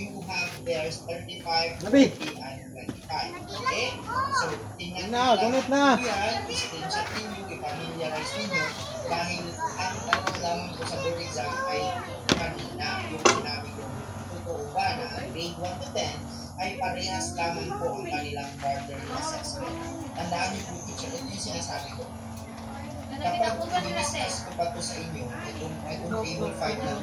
you have there's 35, 40, Nabi. and 25. Okay? So, tingnan Na, gunit na. yan, screenshot ninyo, i-familiarize ninyo, dahil ang tanong lamang ko sa board exam ay kanina, yung sinabi ko, totoo ba na grade 1 to 10 ay parehas lamang po ang kanilang quarterly assessment. Tandaan niyo po, teacher, ito yung sinasabi ko. Kapag i-discuss ko pa ito sa inyo, itong table 5 na,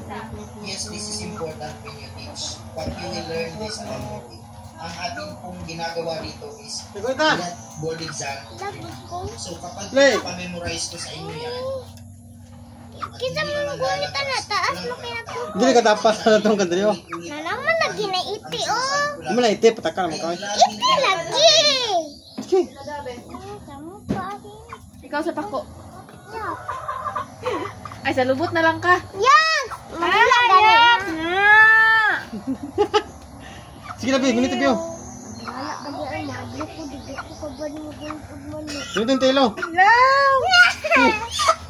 yes, this is important when you teach, but you will learn this along the way. Ang ating pong ginagawa dito is board exam. So kapag pa-memorize ko sa inyo yan, kita mo gulitan na taas mo kaya ko. Dili ka tapas na itong kadriyo. Nalaman lagi na iti oh. Di mo na iti, patakal mo kawin. Iti lagi. Sige. Kamu pa Ikaw sa pako. Ay, sa lubot na lang ka. Yan! Magula ganyan. Sige na, Bi. Gunit na, Bi. Wala ka diyan. Maglo ko. Digit ko ka ba ni magulpod mo ni? Gunit yung telo.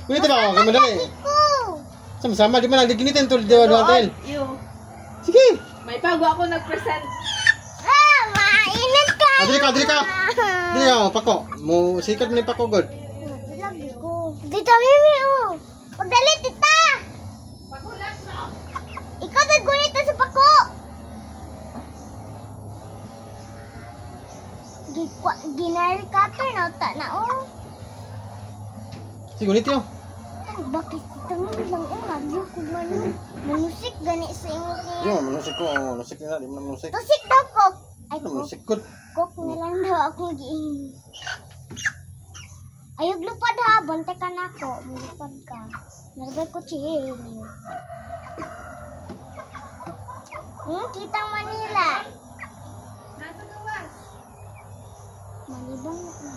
Gunit ba ako? Kaya madali. Sama-sama. Di man lang. Di gunitin ito. Diwa-diwa tel. Sige. May pago ako nag-present. Mainit ka! Dili ka, dili ka. Dili ka, pako. Mo sikat mo ni pako, God. Lagi ko. Dito, Mimi, oh. Pagdali, tita! Ikaw naggunit na sa pako! Ginari cutter na uta na, oh. Sige, gunit yun. Bakit ito mo lang, oh. Lagi ko man, manusik gani sa inyo niya. Yo, manusik ko. Manusik na. Di mo na manusik. Tusik daw, Kok. Ay, Manusik ko. Kok na lang daw akong giing. Ayog lupad ha, bante ka na ako. Lupad ka. Nalagay ko chill. Kitang Manila. Nasa gawas. Malibang na.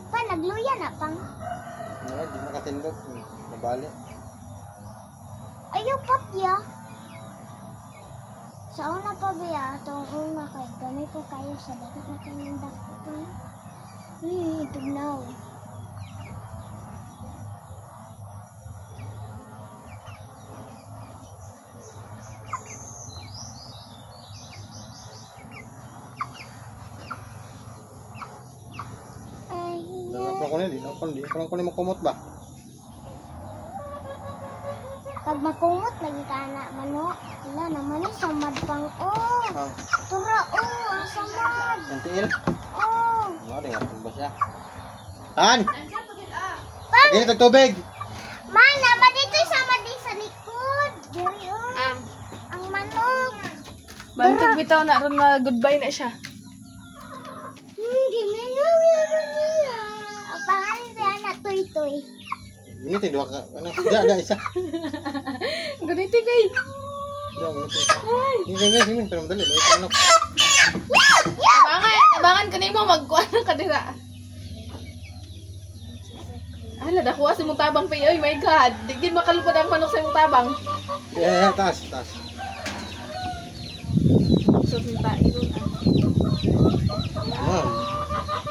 Pa, nagluya na pang. Ay, di makatindog. Nabali. Ayaw patya. Sa una pa biya, itong una kay gamay ko kayo sa dapat natin yung dakto. Tugnaw. Di ko lang makumot ba? Pag makumot, lagi ka na, manok. Wala naman eh, samad pang, oh. Tura, oh, ang samad. Ang tiil? Oh. Ano rin, atong ba siya? Tan! Pang, Ganit ang tubig! man, naman dito yung samad din sa likod. Diri, oh. Ang manok. Bantog bitaw na ron na goodbye na siya. Hindi na niya. Apangan siya na tuy-tuy. Gunitin, dua ka. Ano? Da, isa. Ganito, babe. Da, gunitin. Sige. Pero madali. Ano? Tabangan ka na mo, magkuhan ka dira. Ala, nakuha si mong tabang, Pay. Oh my God. Digin makalupad ang manok sa mong tabang. Yeah, taas. So, sinta, iron.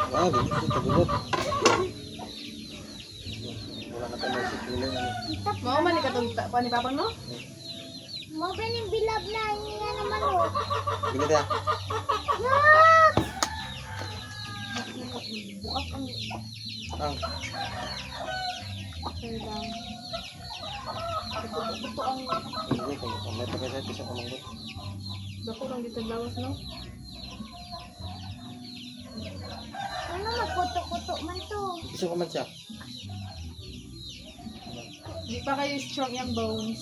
Wow, dito gulot. Wala na tayo si Kulay. Mau man ikatong panipapang no? Mau ba yung bilab na nga na manok? Ginit ya. Yak! Bukas ang Ang. kailang. Ito ang Hindi ko may pagkasay bisa kumanggot. dako lang dito lawas no? Ano magkuto-kuto man to? Bisa ko man siya. Di pa kayo strong yung bones.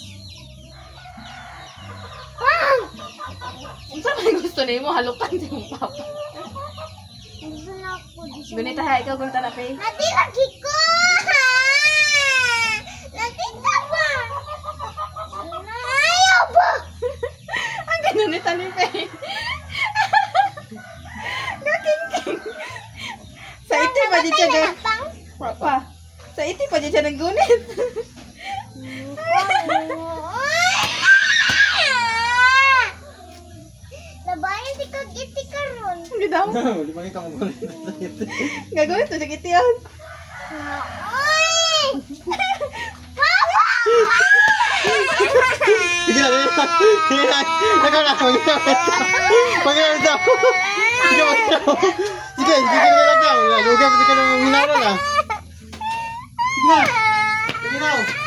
Unsa man gusto nimo halukan sa imong papa? Gusto na ako. Gunita ha, ikaw gunita na Pay. Nati lagi ko! Nati ka ba? Ayaw ba? Ang ganunita ni Pay. Gaking-king. Sa iti pa di siya nag... Pa. Sa iti pa di siya naggunit. Labayan si kag iti karon. Hindi daw. Di man kita kumanggot. Gagawin to, sige tiyan. Oy! Papa! Sige na. Ikaw na, mag-inaw. Mag-inaw ito. Ikaw, mag-inaw. Sige, sige ka na ikaw. Lugaw, hindi ka na mag-inaw na. Sige na. Mag-inaw.